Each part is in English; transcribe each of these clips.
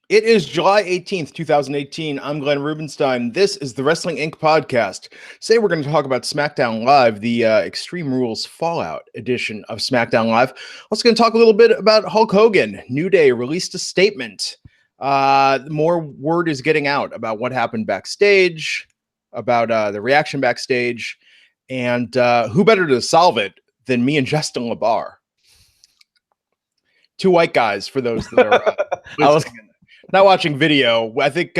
It is July 18th, 2018. I'm Glenn Rubenstein. This is the Wrestling Inc. podcast. Today we're going to talk about SmackDown Live, the Extreme Rules Fallout edition of SmackDown Live. Also going to talk a little bit about Hulk Hogan. New Day released a statement. More word is getting out about what happened backstage, about the reaction backstage, and who better to solve it than me and Justin LaBar. Two white guys, for those that are listening. Not watching video. I think,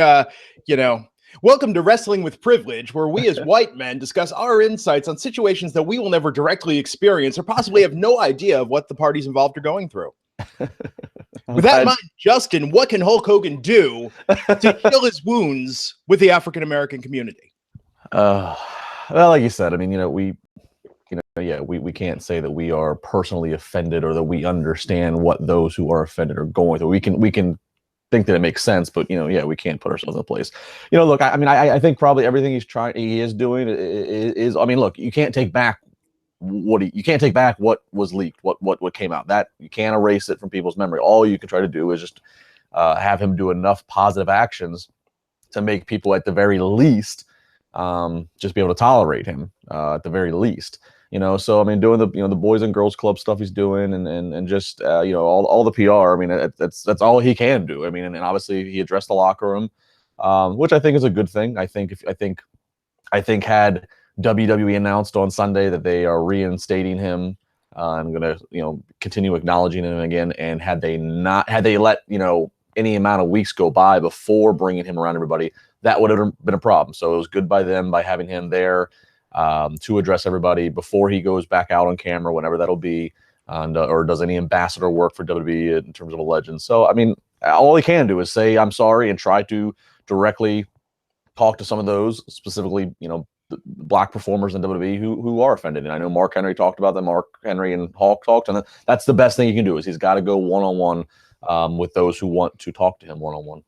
welcome to Wrestling with Privilege, where we as white men discuss our insights on situations that we will never directly experience or possibly have no idea of what the parties involved are going through. With that in mind, Justin, what can Hulk Hogan do to heal his wounds with the African-American community? Well, like you said, I mean, we can't say that we are personally offended or that we understand what those who are offended are going through. We can think that it makes sense, but we can't put ourselves in place. Look, I think probably everything he is doing is look, you can't take back what was leaked, what came out. That you can't erase it from people's memory. All you can try to do is just have him do enough positive actions to make people at the very least just be able to tolerate him at the very least. So doing the the Boys and Girls Club stuff he's doing, and just all the PR. That's all he can do. And obviously he addressed the locker room, which I think is a good thing. I think had WWE announced on Sunday that they are reinstating him and going to continue acknowledging him again, and had they let any amount of weeks go by before bringing him around everybody, that would have been a problem. So it was good by them by having him there to address everybody before he goes back out on camera, whenever that'll be, and or does any ambassador work for WWE in terms of a legend. So all he can do is say I'm sorry and try to directly talk to some of those, specifically black performers in WWE who are offended. And I know Mark Henry talked about that. Mark Henry and Hulk talked, and that's the best thing he can do, is he's got to go one-on-one with those who want to talk to him one-on-one.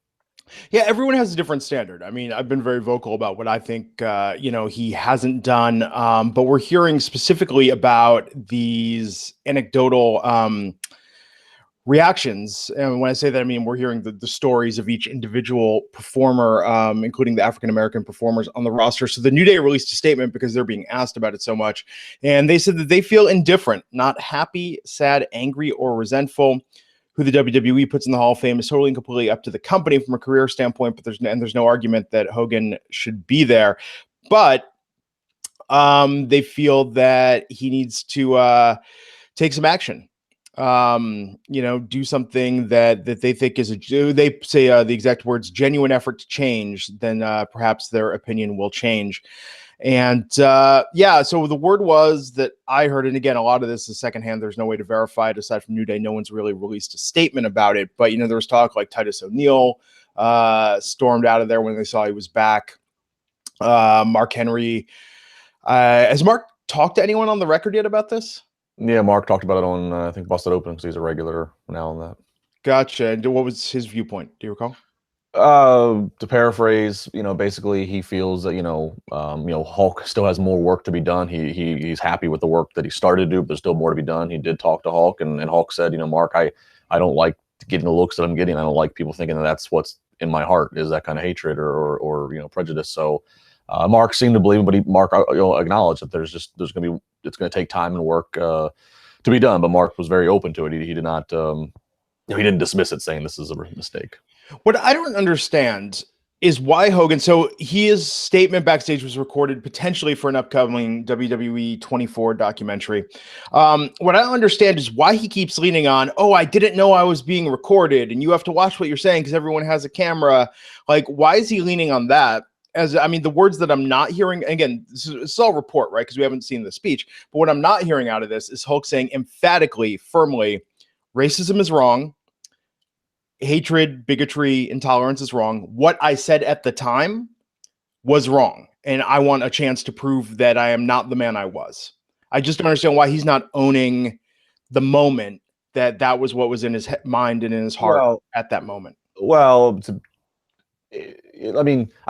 Yeah, everyone has a different standard. I've been very vocal about what I think, he hasn't done. But we're hearing specifically about these anecdotal reactions. And when I say that, we're hearing the stories of each individual performer, including the African-American performers on the roster. So the New Day released a statement because they're being asked about it so much. And they said that they feel indifferent, not happy, sad, angry, or resentful. Who the WWE puts in the Hall of Fame is totally and completely up to the company from a career standpoint, but there's no argument that Hogan should be there. But they feel that he needs to take some action. Do something that they think is they say the exact words, genuine effort to change, then perhaps their opinion will change. And so the word was that I heard, and again, a lot of this is secondhand. There's no way to verify it aside from New Day. No one's really released a statement about it. But, there was talk like Titus O'Neil stormed out of there when they saw he was back. Mark Henry. Has Mark talked to anyone on the record yet about this? Yeah, Mark talked about it on, I think, Busted Open, because he's a regular now on that. Gotcha. And what was his viewpoint? Do you recall? To paraphrase, basically he feels that Hulk still has more work to be done. He's happy with the work that he started to do, but there's still more to be done. He did talk to Hulk, and Hulk said, Mark, I don't like getting the looks that I'm getting. I don't like people thinking that that's what's in my heart, is that kind of hatred or prejudice. So Mark seemed to believe him, but Mark acknowledged that it's going to take time and work to be done. But Mark was very open to it. He did not he didn't dismiss it, saying this is a mistake. What I don't understand is why Hogan. So his statement backstage was recorded potentially for an upcoming WWE 24 documentary. What I don't understand is why he keeps leaning on, I didn't know I was being recorded, and you have to watch what you're saying because everyone has a camera. Like, why is he leaning on that? The words that I'm not hearing, again, this is all report, right? Because we haven't seen the speech. But what I'm not hearing out of this is Hulk saying emphatically, firmly, racism is wrong. Hatred, bigotry, intolerance is wrong. What I said at the time was wrong. And I want a chance to prove that I am not the man I was. I just don't understand why he's not owning the moment that was what was in his mind and in his heart at that moment. Well, I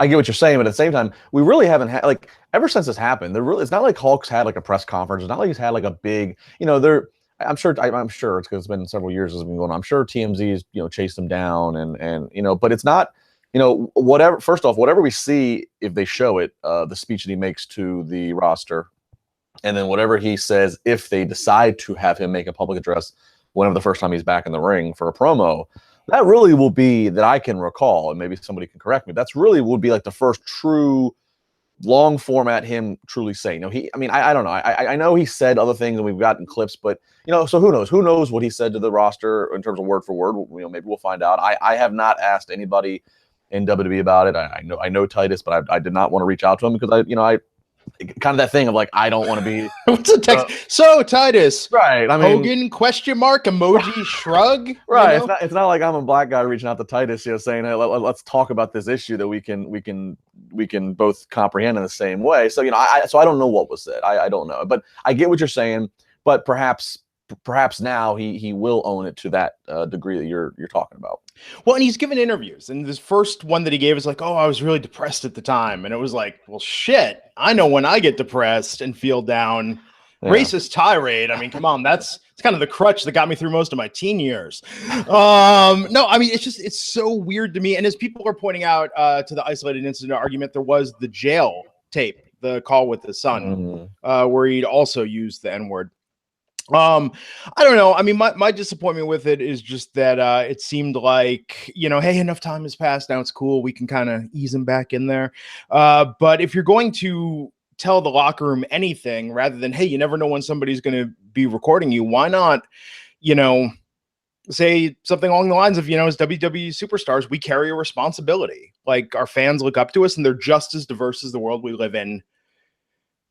get what you're saying, but at the same time, we really haven't had, ever since this happened, it's not like Hulk's had a press conference. It's not like he's had a big, I'm sure it's because it's been several years as it's been going on. I'm sure TMZ's chased him down and but it's not whatever. First off, whatever we see, if they show it, the speech that he makes to the roster, and then whatever he says if they decide to have him make a public address whenever the first time he's back in the ring for a promo, that really will be, that I can recall, and maybe somebody can correct me, that's really would be like the first true long format him truly saying. I don't know. I know he said other things and we've gotten clips, but so who knows what he said to the roster in terms of word for word. Maybe we'll find out. I have not asked anybody in WWE about it. I know Titus, but I did not want to reach out to him because I kind of that thing of like, I don't want to be what's the text? So Titus, right? I mean, Hogan question mark emoji shrug, right? It's not like I'm a black guy reaching out to Titus, saying, hey, let's talk about this issue that we can both comprehend in the same way. So I don't know what was said. I don't know, but I get what you're saying. But perhaps now he will own it to that degree that you're talking about. Well, and he's given interviews, and this first one that he gave is like, oh, I was really depressed at the time. And it was like, well, shit, I know when I get depressed and feel down. Yeah. Racist tirade. I mean, come on, it's kind of the crutch that got me through most of my teen years. No, I mean, it's so weird to me. And as people are pointing out to the isolated incident argument, there was the jail tape, the call with his son, where he'd also used the N-word. I don't know. I mean, my disappointment with it is just that it seemed like, hey, enough time has passed. Now it's cool. We can kind of ease him back in there. But if you're going to tell the locker room anything rather than, hey, you never know when somebody's going to be recording you, why not, say something along the lines of, as WWE superstars, we carry a responsibility. Like, our fans look up to us and they're just as diverse as the world we live in.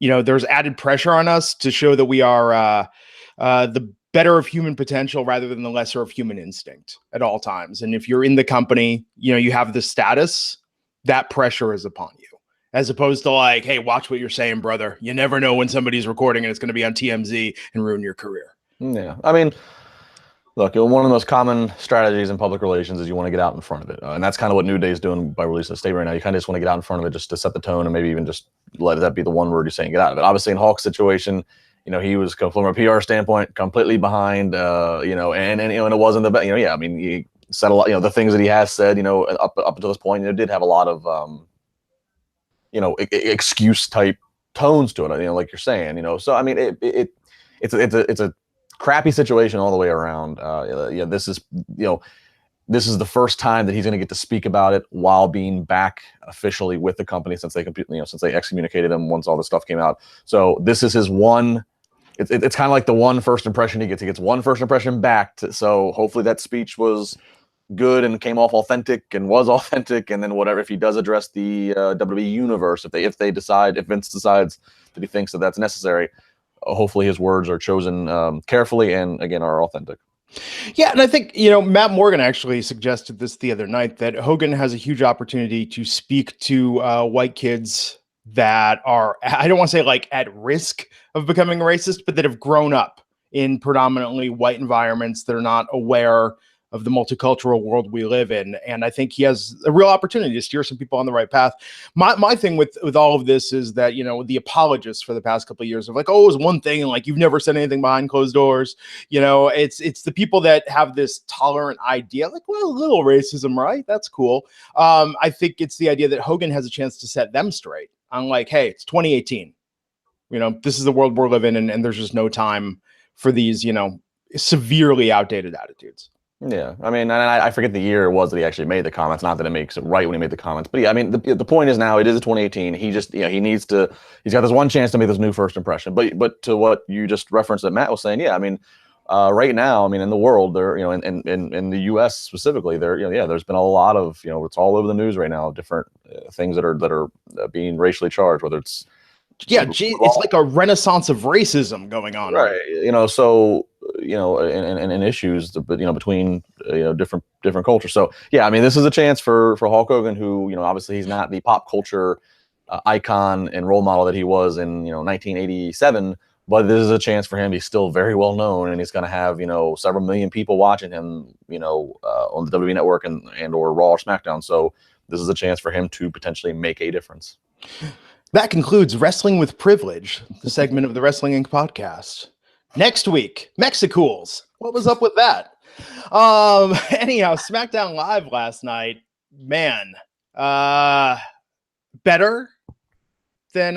There's added pressure on us to show that we are the better of human potential rather than the lesser of human instinct at all times. And if you're in the company, you have the status, that pressure is upon you, as opposed to like, hey, watch what you're saying, brother. You never know when somebody's recording and it's going to be on TMZ and ruin your career. Yeah. I mean, look, one of the most common strategies in public relations is you want to get out in front of it. And that's kind of what New Day is doing by releasing a statement right now. You kind of just want to get out in front of it just to set the tone and maybe even just let that be the one word you're saying, get out of it. Obviously, in Hulk's situation, he was from a PR standpoint completely behind, and it wasn't the best. I mean, he said a lot, the things that he has said, up until this point, did have a lot of, excuse type tones to it, like you're saying, so I mean, it's a crappy situation all the way around. This is the first time that he's going to get to speak about it while being back officially with the company since they since they excommunicated him once all this stuff came out. So this is his one. It's kind of like the one first impression he gets. He gets one first impression back. So hopefully that speech was good and came off authentic and was authentic. And then whatever, if he does address the WWE universe, if Vince decides that he thinks that that's necessary, hopefully his words are chosen carefully and again are authentic. Yeah, and I think, Matt Morgan actually suggested this the other night, that Hogan has a huge opportunity to speak to white kids that are, I don't want to say like at risk of becoming racist, but that have grown up in predominantly white environments that are not aware of the multicultural world we live in. And I think he has a real opportunity to steer some people on the right path. My thing with all of this is that, the apologists for the past couple of years of like, oh, it was one thing, and like, you've never said anything behind closed doors. It's the people that have this tolerant idea, like, well, a little racism, right? That's cool. I think it's the idea that Hogan has a chance to set them straight. I'm like, hey, it's 2018. This is the world we're living in, and there's just no time for these, severely outdated attitudes. Yeah, I mean, and I forget the year it was that he actually made the comments. Not that it makes it right when he made the comments, but yeah, I mean, the point is now it is 2018. He just, he's got this one chance to make this new first impression. But to what you just referenced that Matt was saying, yeah, I mean, right now, I mean, in the world, there, in the U.S. specifically, there's been a lot of, it's all over the news right now, different things that are being racially charged, whether it's it's like a renaissance of racism going on, right? So and issues, between different cultures. So yeah, I mean, this is a chance for Hulk Hogan, who obviously he's not the pop culture icon and role model that he was in 1987, but this is a chance for him. He's still very well known, and he's going to have several million people watching him on the WWE Network and or Raw or SmackDown. So this is a chance for him to potentially make a difference. That concludes Wrestling with Privilege, the segment of the Wrestling Inc. podcast. Next week, Mexicools. What was up with that? Anyhow, SmackDown Live last night, man, better than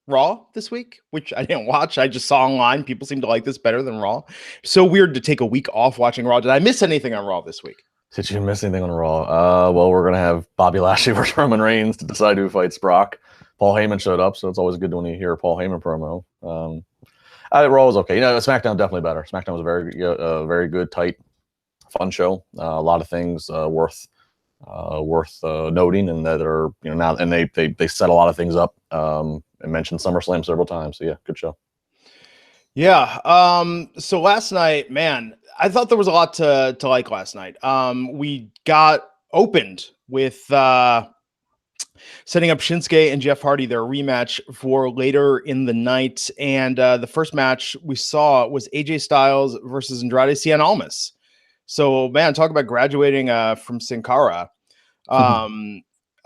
Raw this week, which I didn't watch. I just saw online. People seem to like this better than Raw. So weird to take a week off watching Raw. Did I miss anything on Raw this week? Did you miss anything on Raw? Well, we're gonna have Bobby Lashley versus Roman Reigns to decide who fights Brock. Paul Heyman showed up, so it's always good when you hear a Paul Heyman promo. Raw was okay. SmackDown definitely better. SmackDown was a very good, tight, fun show. A lot of things worth noting, and that are now, and they set a lot of things up. And mentioned SummerSlam several times. So yeah, good show. Yeah. So last night, man, I thought there was a lot to like last night. We got opened with setting up Shinsuke and Jeff Hardy, their rematch for later in the night. And the first match we saw was AJ Styles versus Andrade Cien Almas. So, man, talk about graduating from Sin Cara. I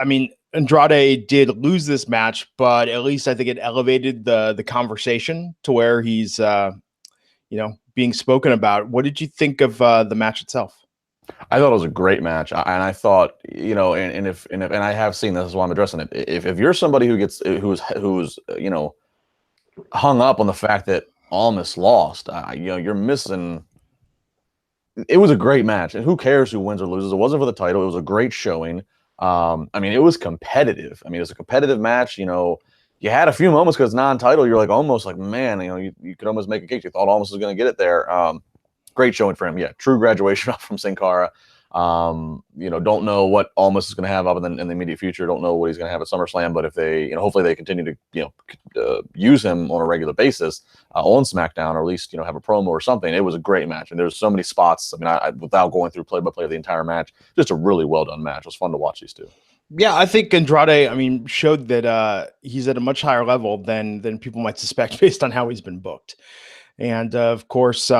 mean, Andrade did lose this match, but at least I think it elevated the conversation to where he's, being spoken about. What did you think of the match itself? I thought it was a great match, and I thought, and I have seen this, is why I'm addressing it. If you're somebody who's hung up on the fact that Almas lost, you're missing. It was a great match, and who cares who wins or loses? It wasn't for the title. It was a great showing. It was competitive. It was a competitive match. You had a few moments because non-title, you're almost like, man, you could almost make a case. You thought Almas was going to get it there. Great showing for him. Yeah, true graduation from Sin Cara. Don't know what Almas is going to have up in the immediate future. Don't know what he's going to have at SummerSlam. But if they, hopefully they continue to use him on a regular basis on SmackDown, or at least have a promo or something. It was a great match, and there's so many spots. I without going through play-by-play of the entire match, just a really well done match. It was fun to watch these two. Yeah, I think Andrade, showed that he's at a much higher level than people might suspect based on how he's been booked. And of course,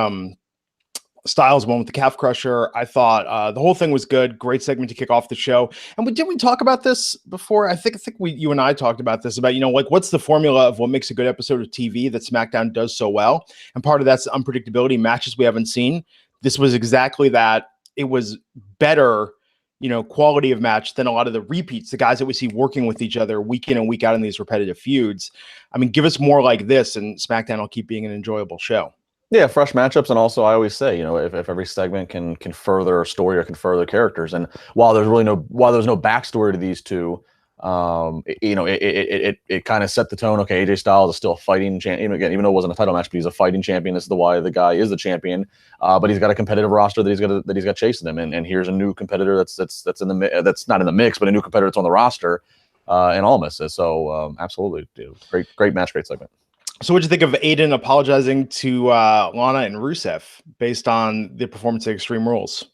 Styles won with the calf crusher. I thought the whole thing was good. Great segment to kick off the show. And did we talk about this before? I think you and I talked about this, about, what's the formula of what makes a good episode of TV that SmackDown does so well. And part of that's unpredictability, matches we haven't seen. This was exactly that. It was better, quality of match than a lot of the repeats, the guys that we see working with each other week in and week out in these repetitive feuds. Give us more like this, and SmackDown will keep being an enjoyable show. Yeah, fresh matchups, and also I always say, if every segment can further a story or can further characters, and while there's no backstory to these two, it kind of set the tone. Okay, AJ Styles is still a fighting champion again, even though it wasn't a title match, but he's a fighting champion. This is why the guy is the champion. But he's got a competitive roster that he's got chasing him, and here's a new competitor that's not in the mix, but a new competitor that's on the roster, and Almas. So absolutely, great match, great segment. So what'd you think of Aiden apologizing to Lana and Rusev based on the performance of Extreme Rules?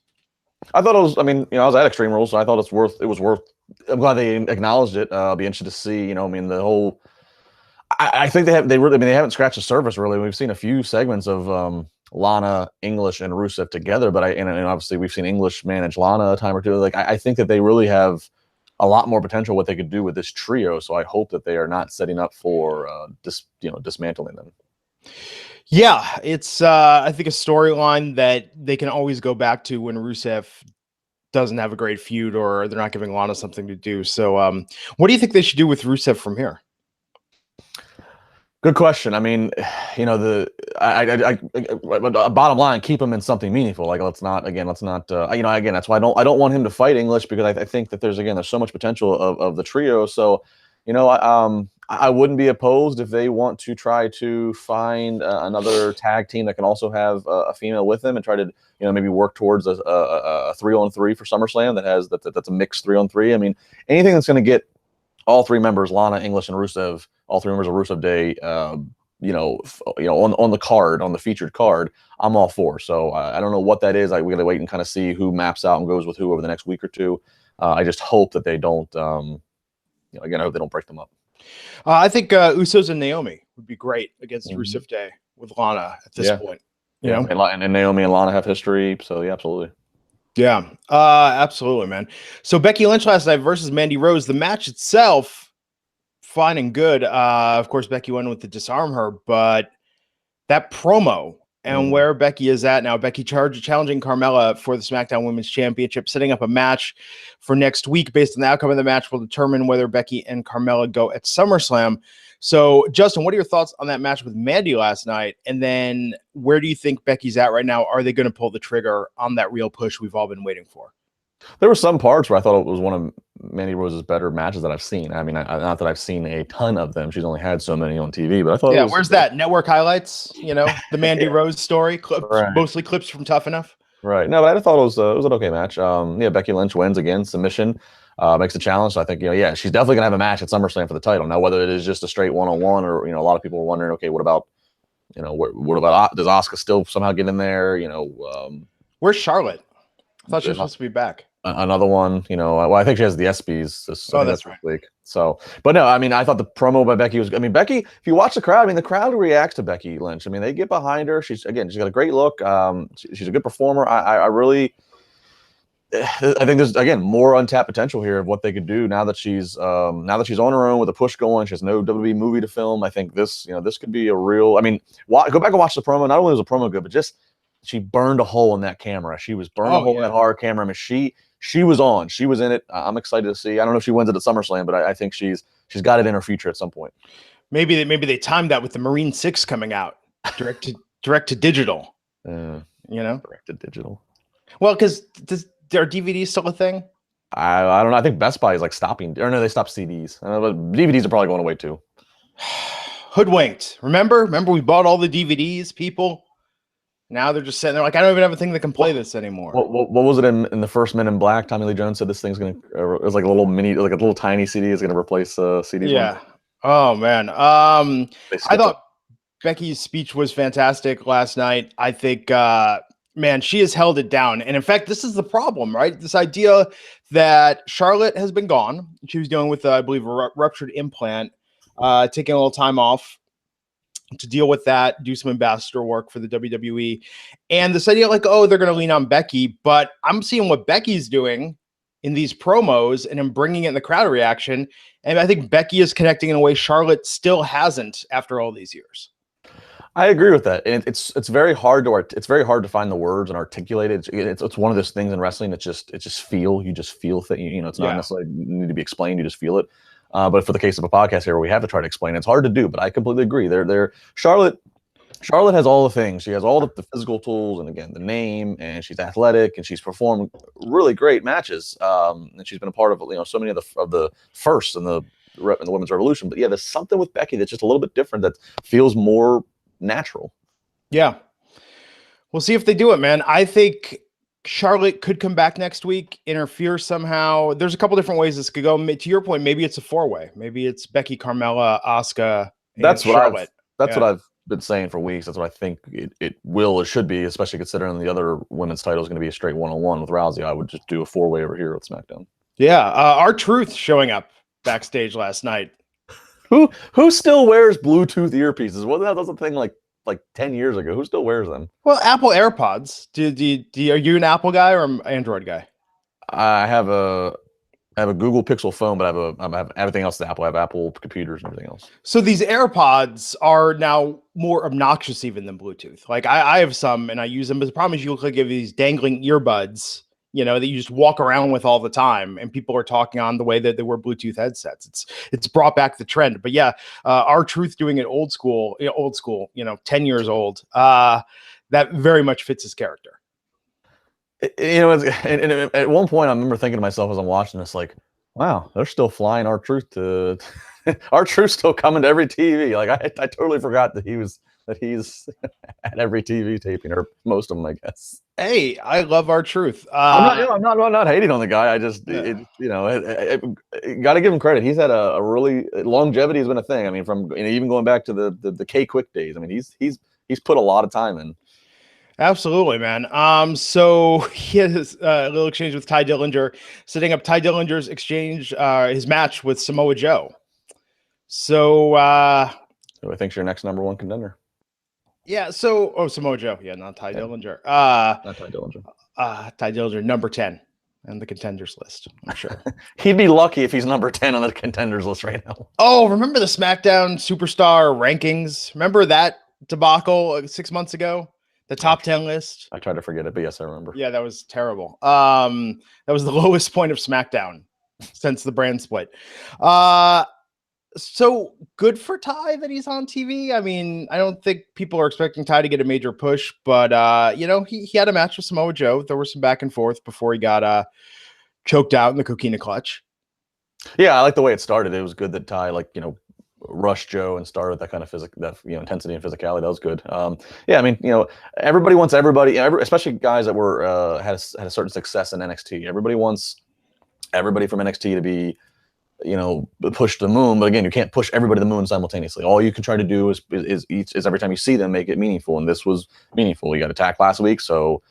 I thought it was, I was at Extreme Rules, so I thought it was worth. I'm glad they acknowledged it. I'll be interested to see, the whole. I think they haven't scratched the surface really. We've seen a few segments of Lana, English, and Rusev together, but and obviously we've seen English manage Lana a time or two. I think that they really have a lot more potential what they could do with this trio. So I hope that they are not setting up for dismantling them. Yeah, it's I think a storyline that they can always go back to when Rusev doesn't have a great feud or they're not giving Lana something to do. So what do you think they should do with Rusev from here? Good question. Bottom line, keep him in something meaningful. Let's not. That's why I don't want him to fight English, because I think that there's so much potential of the trio. So, I wouldn't be opposed if they want to try to find another tag team that can also have a female with them and try to, maybe work towards a 3-on-3 for SummerSlam that's a mixed 3-on-3. Anything that's going to get all three members, Lana, English, and Rusev, all three members of Rusev Day, on the card, on the featured card, I'm all for. So I don't know what that is. We got to wait and kind of see who maps out and goes with who over the next week or two. I just hope that they don't, I hope they don't break them up. I think Usos and Naomi would be great against Rusev Day with Lana at this point. And Naomi and Lana have history, so yeah, absolutely. Yeah, absolutely, man. So Becky Lynch last night versus Mandy Rose. The match itself, fine and good. Of course, Becky won with the disarm her, but that promo and where Becky is at now. Becky challenging Carmella for the SmackDown Women's Championship, setting up a match for next week. Based on the outcome of the match, will determine whether Becky and Carmella go at SummerSlam. So, Justin, what are your thoughts on that match with Mandy last night? And then where do you think Becky's at right now? Are they going to pull the trigger on that real push we've all been waiting for? There were some parts where I thought it was one of Mandy Rose's better matches that I've seen. I mean, not that I've seen a ton of them. She's only had so many on TV, but I thought, where's that network highlights? You know, the Mandy Rose story, mostly clips from Tough Enough. Right. No, but I thought it was an okay match. Becky Lynch wins again, submission, makes a challenge. So I think, she's definitely gonna have a match at SummerSlam for the title. Now, whether it is just a straight one-on-one or, a lot of people were wondering, okay, what about, does Asuka still somehow get in there? Where's Charlotte? I thought she was supposed to be back. Another one, well, I think she has the ESPYs that's right. week. So, but no, I mean, I thought the promo by Becky was, Becky, if you watch the crowd, the crowd reacts to Becky Lynch. They get behind her. She's got a great look. She's a good performer. I think there's, again, more untapped potential here of what they could do now that she's on her own with a push going. She has no WWE movie to film. I think this could be a real, go back and watch the promo. Not only was the promo good, but just she burned a hole in that camera. She was burning a hole in that hard camera. She was on. She was in it. I'm excited to see. I don't know if she wins it at SummerSlam, but I think she's got it in her future at some point. Maybe they timed that with the Marine 6 coming out direct to digital. Direct to digital. Well, because are DVDs still a thing? I don't know. I think Best Buy is like stopping. Or no, they stopped CDs. But DVDs are probably going away too. Hoodwinked. Remember we bought all the DVDs, people. Now they're just sitting there like, I don't even have a thing that can play this anymore. What was it in the first Men in Black? Tommy Lee Jones said this thing's going to, it was like a little mini, like a little tiny CD is going to replace CDs. Yeah. Oh, man. I thought Becky's speech was fantastic last night. I think, man, she has held it down. And in fact, this is the problem, right? This idea that Charlotte has been gone. She was dealing with, I believe, a ruptured implant, taking a little time off to deal with that, do some ambassador work for the WWE. And this idea like, they're going to lean on Becky, but I'm seeing what Becky's doing in these promos and I'm bringing it in the crowd reaction. And I think Becky is connecting in a way Charlotte still hasn't after all these years. I agree with that. And it's very hard to find the words and articulate it. It's one of those things in wrestling. It's just feel, you just feel things, it's not necessarily need to be explained. You just feel it. But for the case of a podcast here, where we have to try to explain, it's hard to do, but I completely agree. Charlotte has all the things. She has all the physical tools, and again, the name, and she's athletic, and she's performed really great matches. And she's been a part of so many of the firsts in the women's revolution. But yeah, there's something with Becky that's just a little bit different that feels more natural. Yeah, we'll see if they do it, man. I think Charlotte could come back next week, interfere somehow. There's a couple different ways this could go. To your point, maybe it's a 4-way. Maybe it's Becky, Carmella, Asuka, and Charlotte. That's what I've been saying for weeks. That's what I think it should be, especially considering the other women's title is going to be a straight one-on-one with Rousey. I would just do a 4-way over here with SmackDown. Yeah, R-Truth showing up backstage last night. Who still wears Bluetooth earpieces? Well, that was a thing like 10 years ago. Who still wears them? Well, Apple AirPods. Are you an Apple guy or an Android guy? I have a Google Pixel phone, but I have everything else. Apple. I have Apple computers and everything else. So these AirPods are now more obnoxious even than Bluetooth. Like I have some and I use them, but the problem is you look like you have these dangling earbuds, that you just walk around with all the time, and people are talking on the way that they wear Bluetooth headsets. It's brought back the trend. But yeah, R-Truth doing it old school, 10 years old. That very much fits his character. At one point I remember thinking to myself as I'm watching this, like, wow, they're still flying R-Truth to R-Truth still coming to every TV. Like I totally forgot that he's at every TV taping, or most of them, I guess. Hey, I love R-Truth. I'm not hating on the guy. I just, got to give him credit. He's had a really longevity has been a thing. From even going back to the K-Quick days. He's put a lot of time in. Absolutely, man. So he has a little exchange with Ty Dillinger, setting up Ty Dillinger's his match with Samoa Joe. So, who I think's your next number one contender? Yeah. So, Samoa Joe. Yeah, not Ty Dillinger. Not Ty Dillinger. Ty Dillinger, number 10 on the contenders list. I'm sure he'd be lucky if he's number 10 on the contenders list right now. Oh, remember the SmackDown Superstar rankings? Remember that debacle 6 months ago? The top 10 list. I tried to forget it, but yes, I remember. Yeah, that was terrible. That was the lowest point of SmackDown since the brand split. So good for Ty that he's on TV. I mean, I don't think people are expecting Ty to get a major push, but he had a match with Samoa Joe. There was some back and forth before he got choked out in the Coquina Clutch. Yeah, I like the way it started. It was good that Ty rushed Joe and started that kind of intensity and physicality. That was good. Yeah, I mean, everybody wants everybody, especially guys that were had a certain success in NXT. Everybody wants everybody from NXT to be pushed to the moon, but again, you can't push everybody to the moon simultaneously. All you can try to do is every time you see them, make it meaningful, and this was meaningful. He got attacked last week, so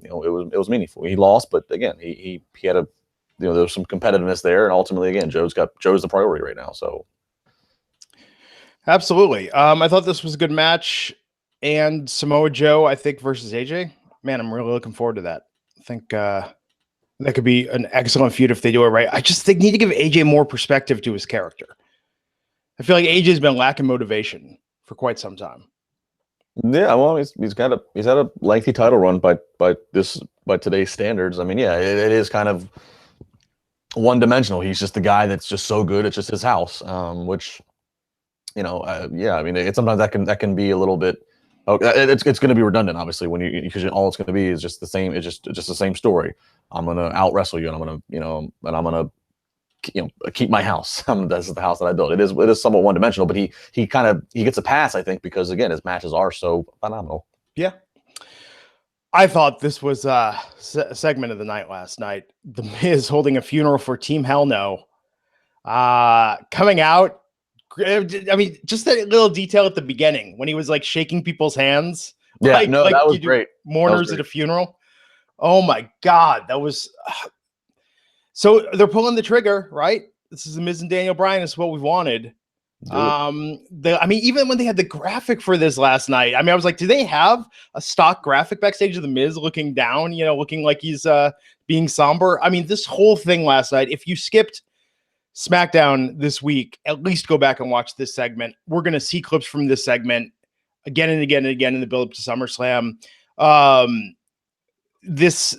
it was meaningful. He lost, but again, he had a there was some competitiveness there, and ultimately, again, Joe's the priority right now. So absolutely, I thought this was a good match, and Samoa Joe, I think, versus AJ. Man, I'm really looking forward to that. I think that could be an excellent feud if they do it right. I just think they need to give AJ more perspective to his character. I feel like AJ's been lacking motivation for quite some time. Yeah, well, he's had a lengthy title run by today's standards. I mean, yeah, it is kind of one dimensional. He's just the guy that's just so good. It's just his house, which yeah. I mean, sometimes that can be a little bit. Oh, it's going to be redundant, obviously, because all it's going to be is just the same. It's just the same story. I'm going to out wrestle you, and I'm going to keep my house. This is the house that I built. It is somewhat one dimensional, but he gets a pass, I think, because again, his matches are so phenomenal. Yeah, I thought this was a segment of the night last night. The Miz holding a funeral for Team Hell No, coming out. I mean, just that little detail at the beginning when he was like shaking people's hands. Yeah, that was great. Mourners at a funeral. Oh my God, that was. So they're pulling the trigger, right? This is the Miz and Daniel Bryan. This is what we wanted. I mean, even when they had the graphic for this last night, I mean, I was like, do they have a stock graphic backstage of the Miz looking down? Looking like he's being somber. I mean, this whole thing last night. If you skipped SmackDown this week, at least go back and watch this segment. We're going to see clips from this segment again and again and again in the build up to SummerSlam. This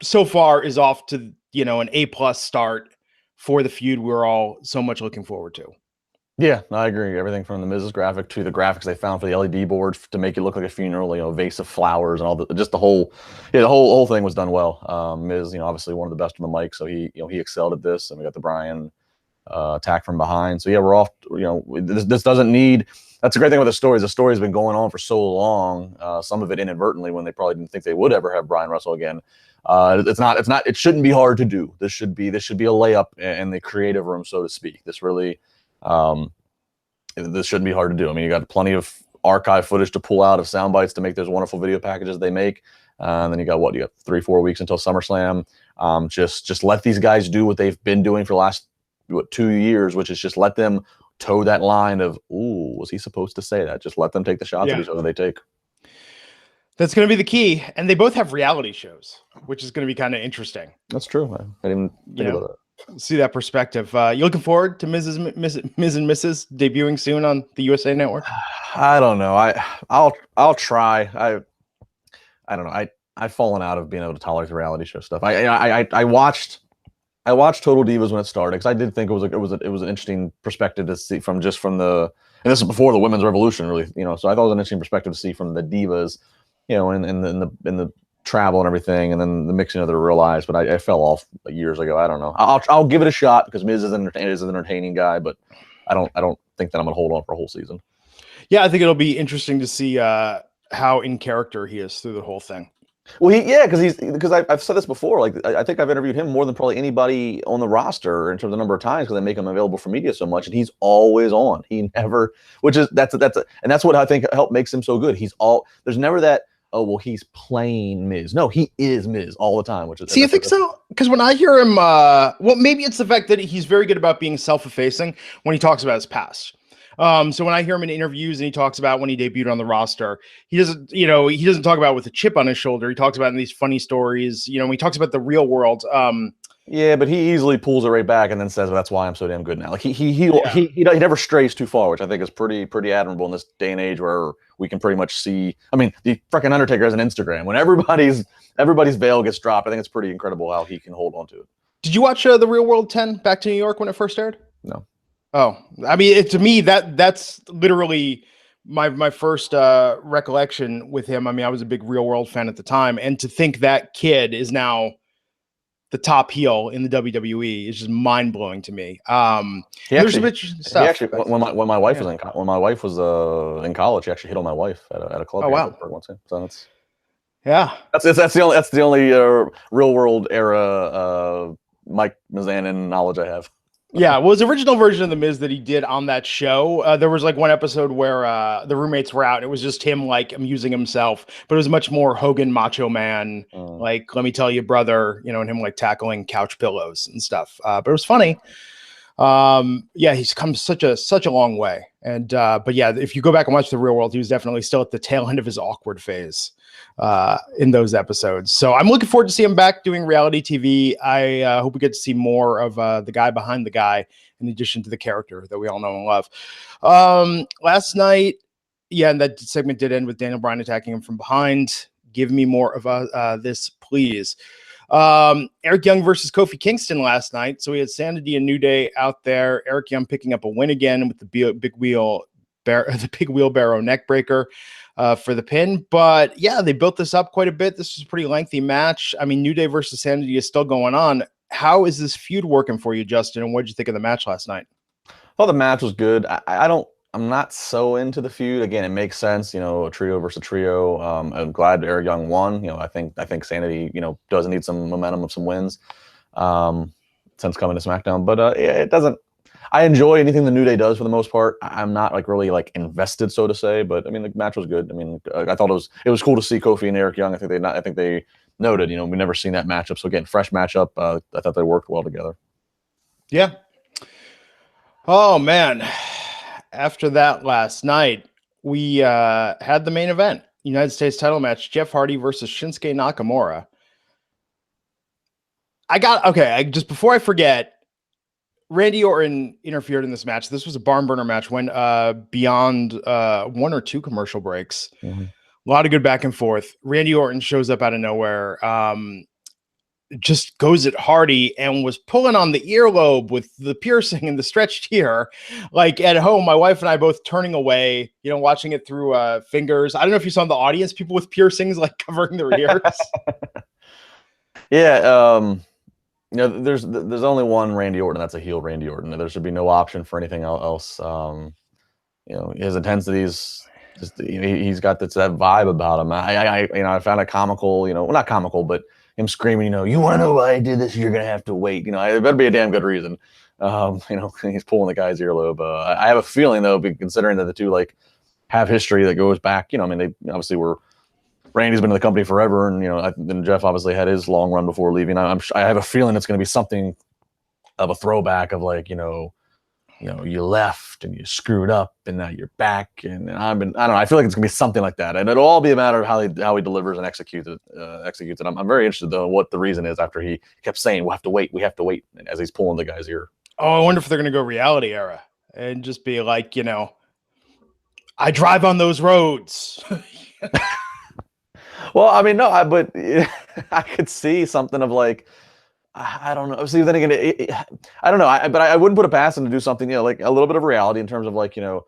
so far is off to, an A+ start for the feud we're all so much looking forward to. Yeah, I agree. Everything from the Miz's graphic to the graphics they found for the LED board to make it look like a funeral, vase of flowers and all the whole thing was done well. Miz, obviously one of the best on the mic, so he excelled at this, and we got the Bryan attack from behind. So yeah, we're off. This doesn't need. That's a great thing with the stories. The story's been going on for so long. Some of it inadvertently when they probably didn't think they would ever have Bryan wrestle again. It's not. It shouldn't be hard to do. This should be a layup in the creative room, so to speak. This really. This shouldn't be hard to do. I mean, you got plenty of archive footage to pull out of sound bites to make those wonderful video packages they make. And then you got 3-4 weeks until SummerSlam. Just let these guys do what they've been doing for the last 2 years, which is just let them toe that line of, ooh, was he supposed to say that? Just let them take the shots at each other they take. That's going to be the key. And they both have reality shows, which is going to be kind of interesting. That's true. I didn't think about that. See that perspective. You looking forward to Miz and Mrs. debuting soon on the USA Network? I don't know. I'll try. I don't know. I've fallen out of being able to tolerate the reality show stuff. I watched Total Divas when it started because I did think it was an interesting perspective to see from the, and this is before the women's revolution really, so I thought it was an interesting perspective to see from the divas, in the travel and everything, and then the mixing of their real lives. But I fell off years ago. I don't know. I'll give it a shot because Miz is an entertaining guy, but I don't think that I'm gonna hold on for a whole season. Yeah, I think it'll be interesting to see how in character he is through the whole thing. Well, because I've said this before. Like I think I've interviewed him more than probably anybody on the roster in terms of the number of times because they make him available for media so much, and he's always on. He never, and that's what I think makes him so good. There's never that. Oh, well, he's playing Miz. No, he is Miz all the time. See, I think so. Because when I hear him, maybe it's the fact that he's very good about being self-effacing when he talks about his past. So when I hear him in interviews and he talks about when he debuted on the roster, he doesn't talk about with a chip on his shoulder. He talks about in these funny stories, when he talks about the real world. Yeah, but he easily pulls it right back and then says, well, "That's why I'm so damn good now." Like he never strays too far, which I think is pretty admirable in this day and age where we can pretty much see. I mean, the freaking Undertaker has an Instagram. When everybody's veil gets dropped, I think it's pretty incredible how he can hold on to it. Did you watch the Real World 10 Back to New York when it first aired? No. Oh, I mean, to me that's literally my first recollection with him. I mean, I was a big Real World fan at the time, and to think that kid is now the top heel in the WWE is just mind blowing to me. There's some interesting stuff. He actually, when my wife was in college, he actually hit on my wife at a club. Oh wow! Once, so that's the only Real World era Mike Mizanin knowledge I have. Yeah, well, his original version of the Miz that he did on that show, there was like one episode where the roommates were out. And it was just him like amusing himself, but it was much more Hogan Macho Man, like let me tell you, brother, you know, and him like tackling couch pillows and stuff. But it was funny. Yeah, he's come such a long way. And but yeah, if you go back and watch the Real World, he was definitely still at the tail end of his awkward phase in those episodes. So I'm looking forward to see him back doing reality TV. I hope we get to see more of the guy behind the guy, in addition to the character that we all know and love. Last night, yeah, and that segment did end with Daniel Bryan attacking him from behind. Give me more of this, please. Eric Young versus Kofi Kingston last night. So we had Sanity and New Day out there. Eric Young picking up a win again with the big wheelbarrow neck breaker for the pin. But yeah, they built this up quite a bit. This was a pretty lengthy match. I mean, New Day versus Sanity is still going on. How is this feud working for you, Justin? And what did you think of the match last night? Well, the match was good. I'm not so into the feud. Again, it makes sense, you know, a trio versus a trio. I'm glad Eric Young won. You know, I think Sanity, you know, does need some momentum of some wins since coming to SmackDown. But yeah, it doesn't. I enjoy anything the New Day does for the most part. I'm not like really like invested, so to say. But I mean, the match was good. I mean, I thought it was cool to see Kofi and Eric Young. I think they noted, you know, we've never seen that matchup. So again, fresh matchup. I thought they worked well together. Yeah. Oh man. After that last night, we had the main event, United States title match, Jeff Hardy versus Shinsuke Nakamura. Just before I forget, Randy Orton interfered in this match. This was a barn burner match, went beyond 1 or 2 commercial breaks. Mm-hmm. A lot of good back and forth. Randy Orton shows up out of nowhere, just goes at Hardy and was pulling on the earlobe with the piercing and the stretched ear. Like at home, my wife and I both turning away, you know, watching it through fingers. I don't know if you saw in the audience, people with piercings like covering their ears. Yeah, you know, there's only one Randy Orton. That's a heel Randy Orton. There should be no option for anything else. You know, his intensities, just he's got that vibe about him. I found it comical. You know, well, not comical, but him screaming, you know, you want to know why I did this? You're gonna have to wait. You know, it better be a damn good reason. You know, he's pulling the guy's earlobe. I have a feeling though, considering that the two like have history that goes back. You know, I mean, they obviously were. Randy's been in the company forever, and you know, then Jeff obviously had his long run before leaving. I have a feeling it's going to be something of a throwback of like, you know, you left and you screwed up, and now you're back, and I don't know. I feel like it's going to be something like that, and it'll all be a matter of how he delivers and executes it. I'm very interested though in what the reason is after he kept saying we have to wait, as he's pulling the guy's ear. Oh, I wonder if they're going to go reality era and just be like, you know, I drive on those roads. Well, I mean, no, but I could see something of like, I don't know. See, then again, I don't know. But I wouldn't put it past him to do something, you know, like a little bit of reality in terms of like, you know,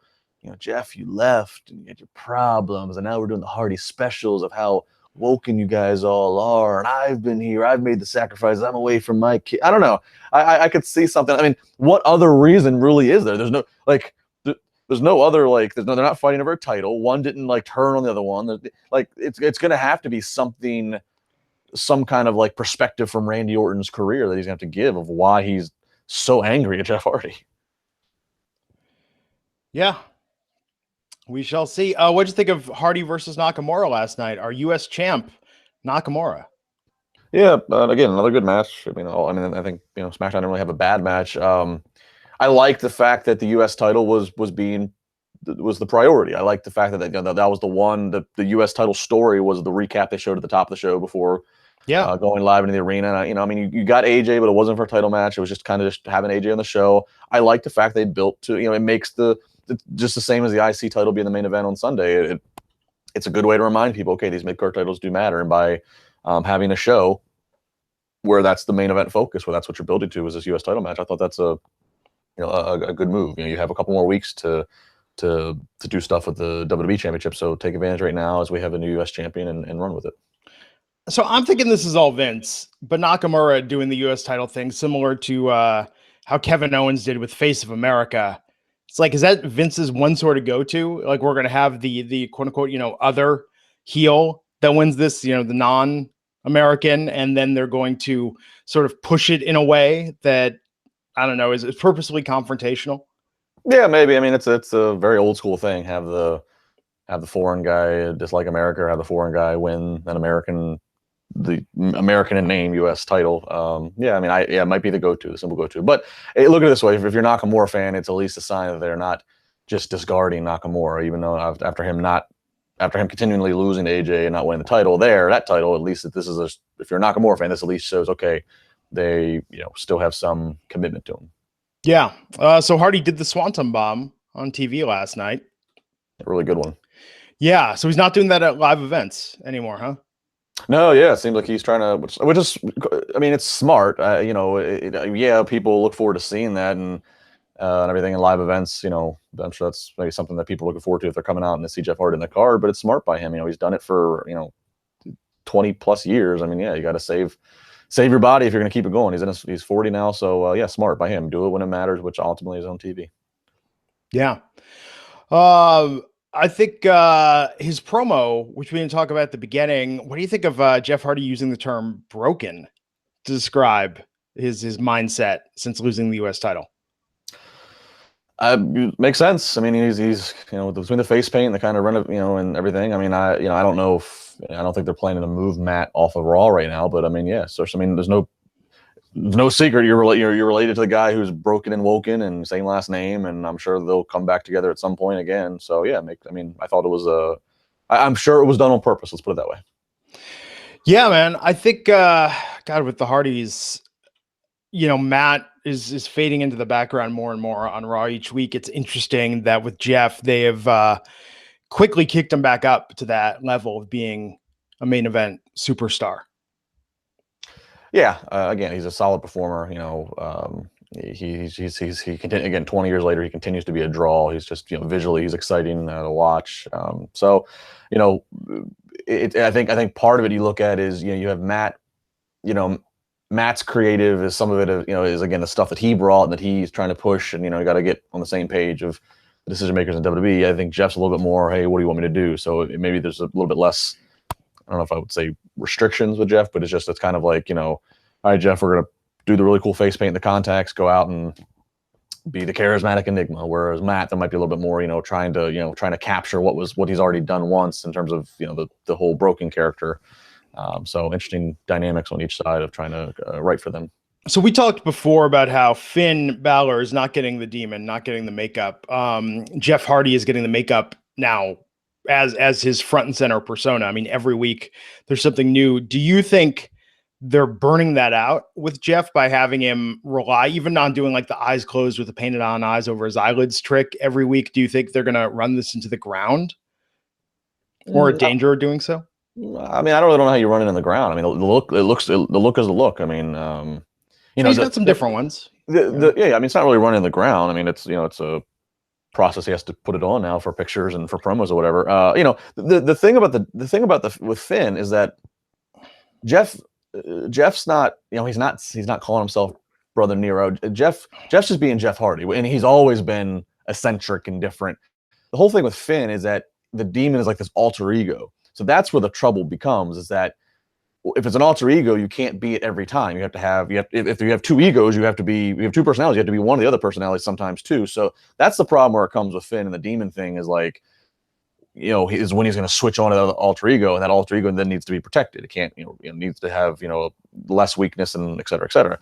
Jeff, you left and you had your problems, and now we're doing the Hardy specials of how woken you guys all are, and I've been here, I've made the sacrifices, I'm away from my kid. I don't know. I could see something. I mean, what other reason really is there? There's no like. There's no other like. They're not fighting over a title. One didn't like turn on the other one. Like it's going to have to be something, some kind of like perspective from Randy Orton's career that he's going to have to give of why he's so angry at Jeff Hardy. Yeah, we shall see. What'd you think of Hardy versus Nakamura last night? Our U.S. champ, Nakamura. Yeah, again, another good match. I mean, I think SmackDown didn't really have a bad match. I like the fact that the U.S. title was the priority. I like the fact that that was the one. The U.S. title story was the recap they showed at the top of the show before Yeah. Going live into the arena. You know, I mean, you got AJ, but it wasn't for a title match. It was just kind of just having AJ on the show. I like the fact they built to, you know, it makes just the same as the IC title being the main event on Sunday. It's a good way to remind people, okay, these mid-card titles do matter. And by having a show where that's the main event focus, where that's what you're building to, is this U.S. title match, I thought that's a good move. You know, you have a couple more weeks to do stuff with the WWE Championship, so take advantage right now as we have a new U.S. champion and run with it. So I'm thinking this is all Vince, but Nakamura doing the U.S. title thing, similar to how Kevin Owens did with Face of America. It's like, is that Vince's one sort of go-to? Like, we're going to have the quote unquote, other heel that wins this, the non-American, and then they're going to sort of push it in a way that, I don't know, is purposely confrontational. Yeah, maybe. I mean, it's a very old school thing. Have the foreign guy dislike America, or have the foreign guy win the American in name U.S. title. Yeah, I mean, it might be the simple go-to. But look at it this way: if you're a Nakamura fan, it's at least a sign that they're not just discarding Nakamura, even though after him continually losing to AJ and not winning the title that title, at least if you're a Nakamura fan, this at least shows, okay, they still have some commitment to him. Yeah. So Hardy did the Swanton Bomb on TV last night. A really good one. Yeah. So he's not doing that at live events anymore, huh? No, yeah, it seems like he's trying to, which is, I mean, it's smart. Yeah, people look forward to seeing that and everything in live events. I'm sure that's maybe something that people are looking forward to if they're coming out and they see Jeff Hardy in the card. But it's smart by him. He's done it for 20 plus years. I mean, yeah, you got to save your body if you're going to keep it going. He's 40 now, so yeah, smart by him. Do it when it matters, which ultimately is on TV. Yeah. I think his promo, which we didn't talk about at the beginning, what do you think of Jeff Hardy using the term broken to describe his mindset since losing the U.S. title? Makes sense. I mean, he's between the face paint and the kind of run of and everything. I mean, I don't know I don't think they're planning to move Matt off of Raw right now, but I mean, yeah. So I mean, there's no secret you're related to the guy who's broken and woken and same last name, and I'm sure they'll come back together at some point again. So yeah, I thought it was I'm sure it was done on purpose. Let's put it that way. Yeah, man. I think God, with the Hardys, Matt is fading into the background more and more on Raw each week. It's interesting that with Jeff, they have quickly kicked him back up to that level of being a main event superstar. Yeah, again, he's a solid performer. Again, 20 years later, he continues to be a draw. He's just visually, he's exciting to watch. So, I think part of it you look at is you have Matt. Matt's creative is some of it. Is again the stuff that he brought and that he's trying to push, and you got to get on the same page of the decision makers in WWE. I think Jeff's a little bit more, hey, what do you want me to do? So maybe there's a little bit less. I don't know if I would say restrictions with Jeff, but it's kind of like, all right, Jeff, we're going to do the really cool face paint, the contacts, go out and be the charismatic enigma. Whereas Matt, there might be a little bit more, trying to capture what he's already done once in terms of, the whole broken character. So interesting dynamics on each side of trying to write for them. So we talked before about how Finn Balor is not getting the demon, not getting the makeup. Jeff Hardy is getting the makeup now as his front and center persona. I mean, every week there's something new. Do you think they're burning that out with Jeff by having him rely even on doing like the eyes closed with the painted on eyes over his eyelids trick every week? Do you think they're going to run this into the ground or a danger of doing so? I mean, I don't really know how you run it in the ground. I mean, the look is the look. I mean, he's got some different ones. Yeah, I mean, it's not really running in the ground. I mean, it's it's a process he has to put it on now for pictures and for promos or whatever. The thing about with Finn is that Jeff's not, he's not calling himself Brother Nero. Jeff's just being Jeff Hardy, and he's always been eccentric and different. The whole thing with Finn is that the demon is like this alter ego. So that's where the trouble becomes, is that if it's an alter ego, you can't be it every time. If you have two egos, you have two personalities. You have to be one of the other personalities sometimes too. So that's the problem where it comes with Finn, and the demon thing is like, is when he's going to switch on to the alter ego, and that alter ego then needs to be protected. It can't, needs to have, less weakness and et cetera, et cetera.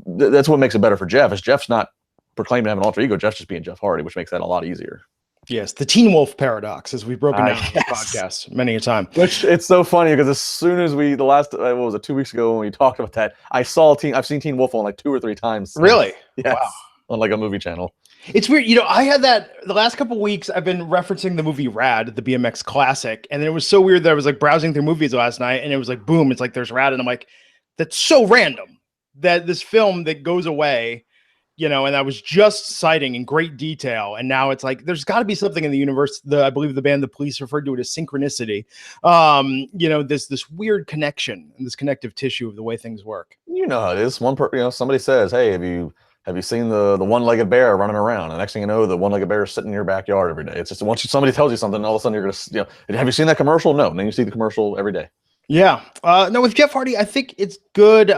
That's what makes it better for Jeff, is Jeff's not proclaiming to have an alter ego. Jeff's just being Jeff Hardy, which makes that a lot easier. Yes, the Teen Wolf paradox, as we've broken down on the Yes. podcast many a time. Which it's so funny because as soon as the last what was it 2 weeks ago when we talked about that, I've seen Teen Wolf on like 2 or 3 times. Really? Yes. Wow. On like a movie channel. It's weird. You know, I had that the last couple of weeks. I've been referencing the movie Rad, the BMX classic. And it was so weird that I was like browsing through movies last night and it was like, boom, it's like there's Rad. And I'm like, that's so random that this film that goes away, you know, and I was just citing in great detail. And now it's like, there's got to be something in the universe. I believe the band The Police referred to it as synchronicity. You know, this weird connection and this connective tissue of the way things work. You know how it is. Somebody says, hey, have you seen the one-legged bear running around? And the next thing you know, the one-legged bear is sitting in your backyard every day. It's just once somebody tells you something, all of a sudden you're gonna, have you seen that commercial? No. And then you see the commercial every day. Yeah. No, with Jeff Hardy, I think it's good.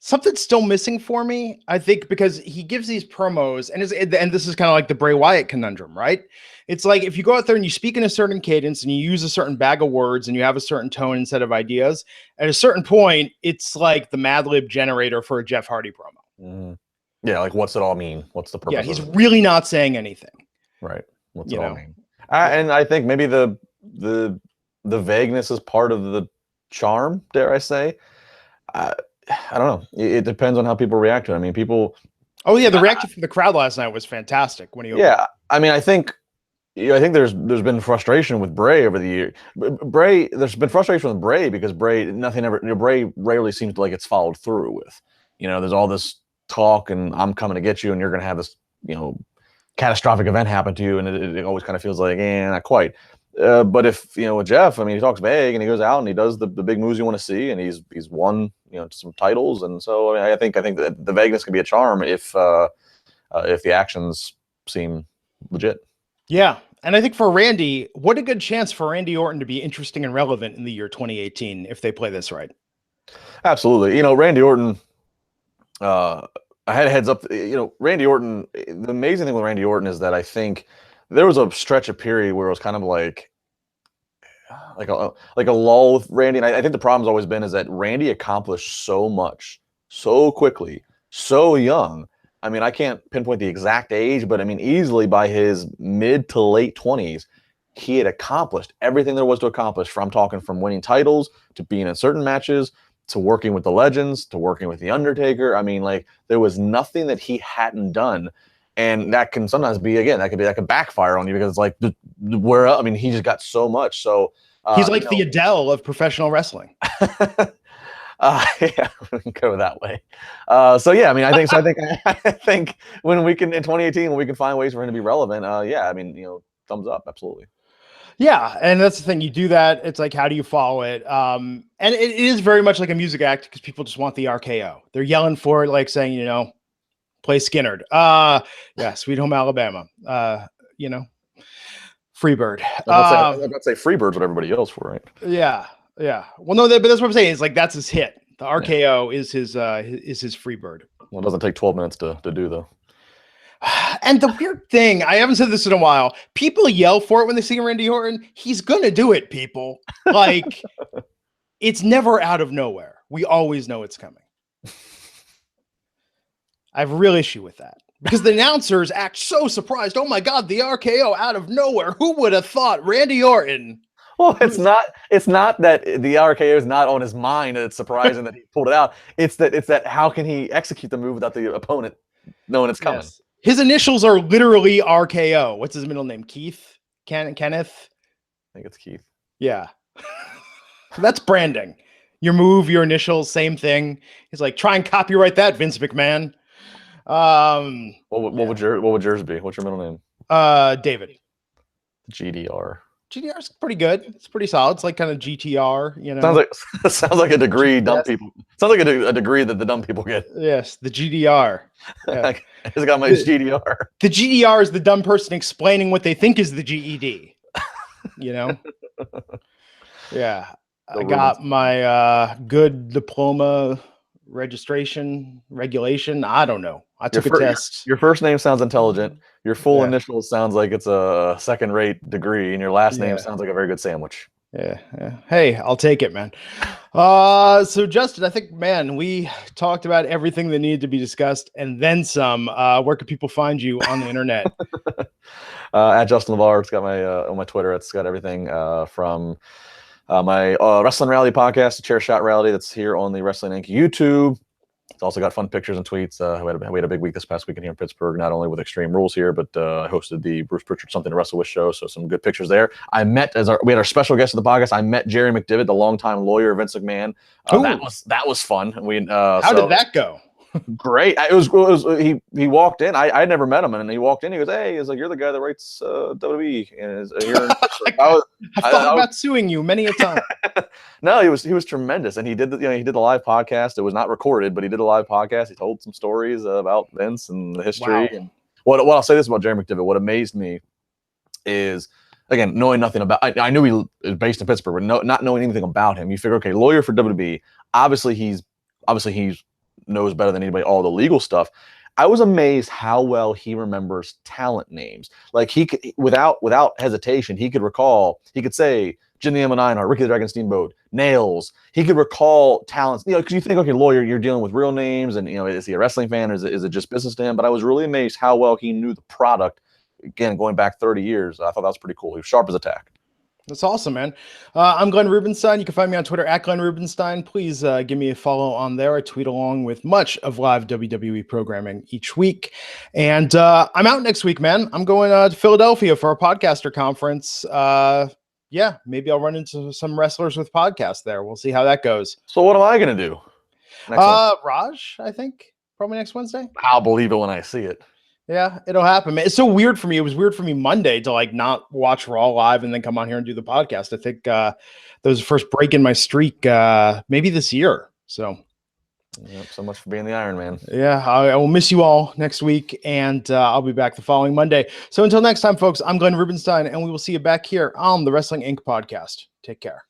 Something's still missing for me, I think, because he gives these promos, and this is kind of like the Bray Wyatt conundrum, right? It's like if you go out there and you speak in a certain cadence and you use a certain bag of words and you have a certain tone and set of ideas, at a certain point, it's like the Mad Lib generator for a Jeff Hardy promo. Mm-hmm. Yeah, like what's it all mean? What's the purpose? Yeah, he's really not saying anything. Right. What's it all mean? And I think maybe the vagueness is part of the charm, dare I say. I don't know. It depends on how people react to it. I mean, people. Oh yeah, the reaction from the crowd last night was fantastic when he. Yeah, I mean, I think there's been frustration with Bray over the year. There's been frustration with Bray because Bray rarely seems like it's followed through with. There's all this talk and I'm coming to get you and you're going to have this, catastrophic event happen to you. And it always kind of feels like, not quite. But if, with Jeff, I mean, he talks big and he goes out and he does the big moves you want to see. And he's won, some titles. And so, I think that the vagueness can be a charm if the actions seem legit. Yeah. And I think for Randy, what a good chance for Randy Orton to be interesting and relevant in the year 2018 if they play this right. Absolutely. Randy Orton, I had a heads up, Randy Orton, the amazing thing with Randy Orton is that I think there was a stretch of period where it was kind of like a lull with Randy. And I think the problem's always been is that Randy accomplished so much, so quickly, so young. I mean, I can't pinpoint the exact age, but I mean, easily by his mid to late 20s, he had accomplished everything there was to accomplish from winning titles to being in certain matches to working with the legends, to working with The Undertaker. I mean, like, there was nothing that he hadn't done. And that can sometimes be, again, that could backfire on you because it's like, he just got so much. So he's like the Adele of professional wrestling. Yeah, we can go that way. I think when we can, in 2018, when we can find ways for him to be relevant, thumbs up. Absolutely. Yeah, and that's the thing. You do that. It's like, how do you follow it? And it is very much like a music act because people just want the RKO. They're yelling for it, like saying, play Skinnerd. Yeah, Sweet Home Alabama. Freebird. I was about to say Freebird's what everybody yells for, right? Yeah. Yeah. Well, no, but that's what I'm saying. It's like that's his hit. The RKO is his Freebird. Well, it doesn't take 12 minutes to do though. And the weird thing, I haven't said this in a while. People yell for it when they see Randy Orton. He's gonna do it, people. Like it's never out of nowhere. We always know it's coming. I have a real issue with that because the announcers act so surprised. Oh my God, the RKO out of nowhere. Who would have thought Randy Orton? Well, it's not that the RKO is not on his mind. It's surprising that he pulled it out. It's that how can he execute the move without the opponent knowing it's coming? Yes. His initials are literally RKO. What's his middle name? Keith? Kenneth? I think it's Keith. Yeah. That's branding. Your move, your initials, same thing. He's like, try and copyright that, Vince McMahon. What would yours be? What's your middle name? David. GDR. GDR's pretty good. It's pretty solid. It's like kind of GTR, Sounds like a degree dumb people. Sounds like a degree that the dumb people get. Yes, the GDR. Yeah. I just got my GDR. The GDR is the dumb person explaining what they think is the GED. Yeah. I got my good diploma regulation. I don't know. I took a test. Your first name sounds intelligent. Your full initials sounds like it's a second-rate degree, and your last name sounds like a very good sandwich. Yeah. Hey, I'll take it, man. So Justin, I think, man, we talked about everything that needed to be discussed and then some. Where can people find you on the internet? At Justin LaBar, it's got my on my Twitter. It's got everything from my Wrestling Rally podcast, the Chair Shot Rally, that's here on the Wrestling Inc. YouTube. It's also got fun pictures and tweets. We had a big week this past weekend here in Pittsburgh, not only with Extreme Rules here, but I hosted the Bruce Pritchard Something to Wrestle With show, so some good pictures there. We had our special guest of the podcast. I met Jerry McDivitt, the longtime lawyer of Vince McMahon. That was fun. How did that go? Great. He walked in. I had never met him, and he walked in. He goes, "Hey," he's like, "You're the guy that writes WWE." And I've thought about suing you many a time. No, he was tremendous, and he did the live podcast. It was not recorded, but he did a live podcast. He told some stories about Vince and the history. Wow. And what I'll say this about Jerry McDivitt. What amazed me is, again, knowing nothing about. I knew he was based in Pittsburgh, but not knowing anything about him. You figure, okay, lawyer for WWE. Obviously he's knows better than anybody all the legal stuff. I was amazed how well he remembers talent names. Like he could, without hesitation, he could say Jimmy Emma Neidhart, Ricky the Dragon Steamboat, Nails. He could recall talents, because you think, okay, lawyer, you're dealing with real names, and is he a wrestling fan, or is it just business to him? But I was really amazed how well he knew the product. Again, going back 30 years, I thought that was pretty cool. He was sharp as a tack. That's awesome, man. I'm Glenn Rubenstein. You can find me on Twitter at Glenn Rubenstein. Please give me a follow on there. I tweet along with much of live WWE programming each week. And I'm out next week, man. I'm going to Philadelphia for our podcaster conference. Yeah, maybe I'll run into some wrestlers with podcasts there. We'll see how that goes. So what am I going to do? Raj, I think, probably next Wednesday. I'll believe it when I see it. Yeah, it'll happen, man. It's so weird for me. It was weird for me Monday to not watch Raw live and then come on here and do the podcast. I think that was the first break in my streak maybe this year. So, yep, so much for being the Iron Man. Yeah, I will miss you all next week, and I'll be back the following Monday. So until next time, folks, I'm Glenn Rubenstein, and we will see you back here on the Wrestling Inc. podcast. Take care.